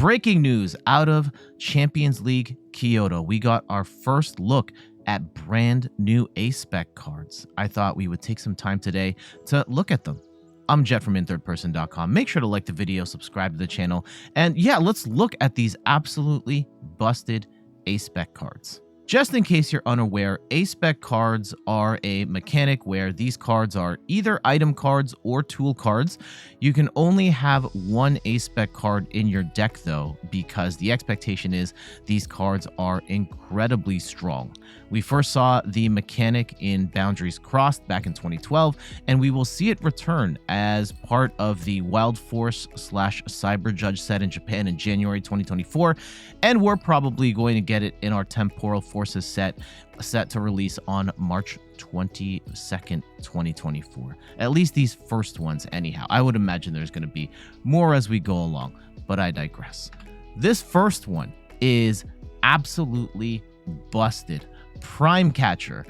Breaking news out of Champions League Kyoto. We got our first look at brand new Ace Spec cards. I thought we would take some time today to look at them. I'm Jet from inthirdperson.com. Make sure to like the video, subscribe to the channel, and yeah, let's look at these absolutely busted Ace Spec cards. Just in case you're unaware, Ace Spec cards are a mechanic where these cards are either item cards or tool cards. You can only have one Ace Spec card in your deck though, because the expectation is these cards are incredibly strong. We first saw the mechanic in Boundaries Crossed back in 2012, and we will see it return as part of the Wild Force / Cyber Judge set in Japan in January 2024, and we're probably going to get it in our Temporal Forces set to release on March 22nd, 2024. At least these first ones anyhow. I would imagine there's going to be more as we go along, but I digress. This first one is absolutely busted. Prime Catcher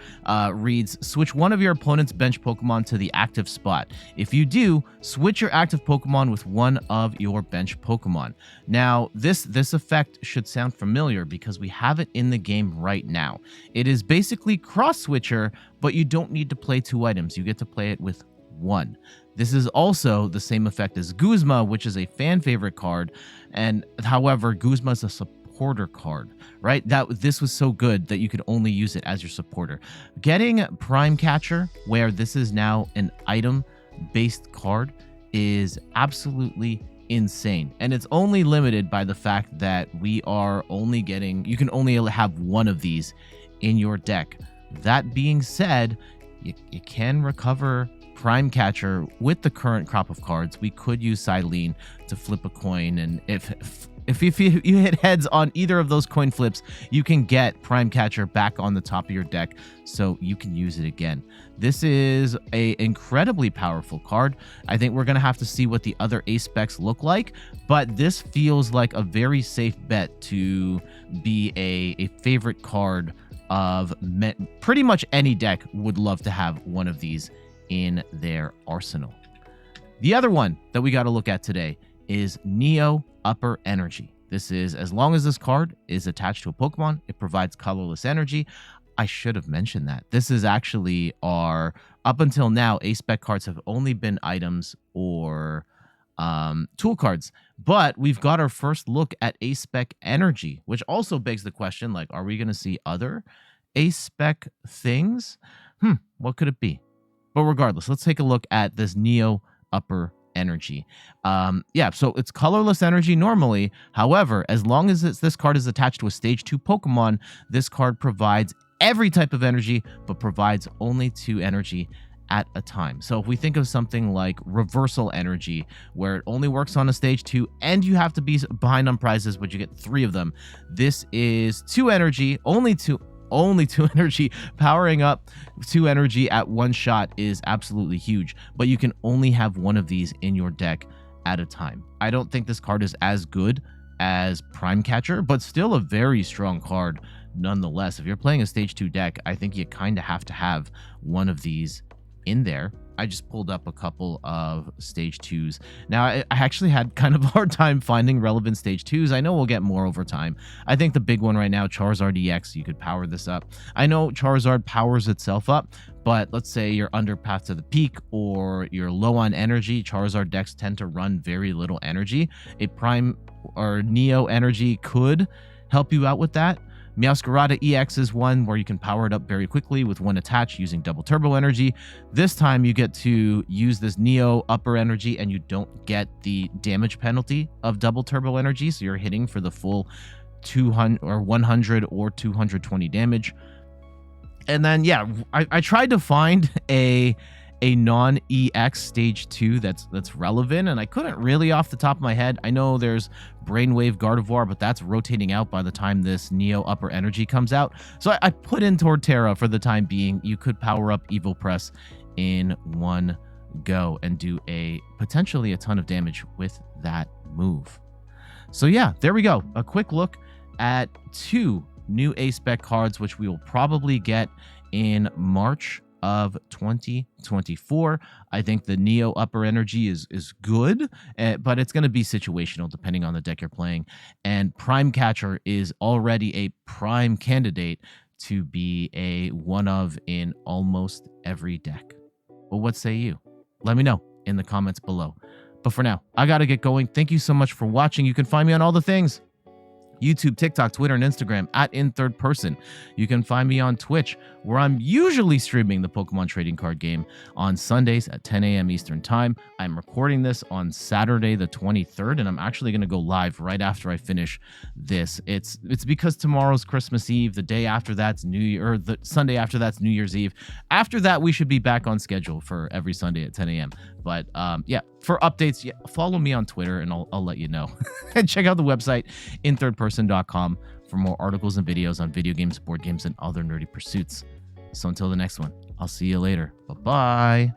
reads, switch one of your opponent's bench Pokemon to the active spot. If you do, switch your active Pokemon with one of your bench Pokemon. Now, this effect should sound familiar because we have it in the game right now. It is basically Cross Switcher, but you don't need to play two items. You get to play it with one. This is also the same effect as Guzma, which is a fan favorite card, and however, Guzma is a supporter card, right? This was so good that you could only use it as your supporter. Getting Prime Catcher, where this is now an item-based card, is absolutely insane, and it's only limited by the fact that you can only have one of these in your deck. That being said, you can recover Prime Catcher with the current crop of cards. We could use Silene to flip a coin, and if you hit heads on either of those coin flips, you can get Prime Catcher back on the top of your deck, so you can use it again. This is a incredibly powerful card. I think we're going to have to see what the other Ace Specs look like, but this feels like a very safe bet to be a favorite card of pretty much any deck would love to have one of these in their arsenal. The other one that we got to look at today is Neo Upper Energy. This is, as long as this card is attached to a Pokemon, it provides colorless energy. I should have mentioned that. This is actually up until now, Ace Spec cards have only been items or tool cards, but we've got our first look at Ace Spec Energy, which also begs the question, like, are we going to see other Ace Spec things? What could it be? But regardless, let's take a look at this Neo Upper Energy. So it's colorless energy normally. However, as long as this card is attached to a stage 2 Pokemon, this card provides every type of energy, but provides only 2 energy at a time. So if we think of something like Reversal Energy, where it only works on a stage 2 and you have to be behind on prizes, but you get 3 of them, this is 2 energy, only 2 energy. Powering up 2 energy at one shot is absolutely huge, but you can only have one of these in your deck at a time. I don't think this card is as good as Prime Catcher, but still a very strong card nonetheless. If you're playing a stage 2 deck, I think you kind of have to have one of these in there. I just pulled up a couple of stage 2s. Now, I actually had kind of a hard time finding relevant stage 2s. I know we'll get more over time. I think the big one right now, Charizard EX, you could power this up. I know Charizard powers itself up, but let's say you're under Path to the Peak or you're low on energy. Charizard decks tend to run very little energy. A Prime or Neo Energy could help you out with that. Meowscarada EX is one where you can power it up very quickly with one attach using double turbo energy. This time you get to use this Neo Upper Energy and you don't get the damage penalty of double turbo energy, so you're hitting for the full 200 or 100 or 220 damage. And then yeah, I tried to find a non-EX stage 2 that's relevant, and I couldn't really off the top of my head. I know there's Brainwave Gardevoir, but that's rotating out by the time this Neo Upper Energy comes out. So I put in Torterra for the time being. You could power up Evil Press in one go and do potentially a ton of damage with that move. So yeah, there we go. A quick look at 2 new Ace Spec cards, which we will probably get in March of 2024. I think the Neo upper energy is good, but it's going to be situational depending on the deck you're playing. And Prime Catcher is already a prime candidate to be a one of in almost every deck. Well, what say you? Let me know in the comments below. But for now, I got to get going. Thank you so much for watching. You can find me on all the things: YouTube, TikTok, Twitter, and Instagram at In Third Person. You can find me on Twitch, where I'm usually streaming the Pokemon trading card game on Sundays at 10 a.m. Eastern Time. I'm recording this on Saturday the 23rd, and I'm actually going to go live right after I finish this. It's because tomorrow's Christmas Eve. The day after that's New Year, or the Sunday after that's New Year's Eve. After that, we should be back on schedule for every Sunday at 10 a.m. But yeah, for updates, follow me on Twitter, and I'll let you know. And check out the website, inthirdperson.com, for more articles and videos on video games, board games, and other nerdy pursuits. So until the next one, I'll see you later. Bye-bye.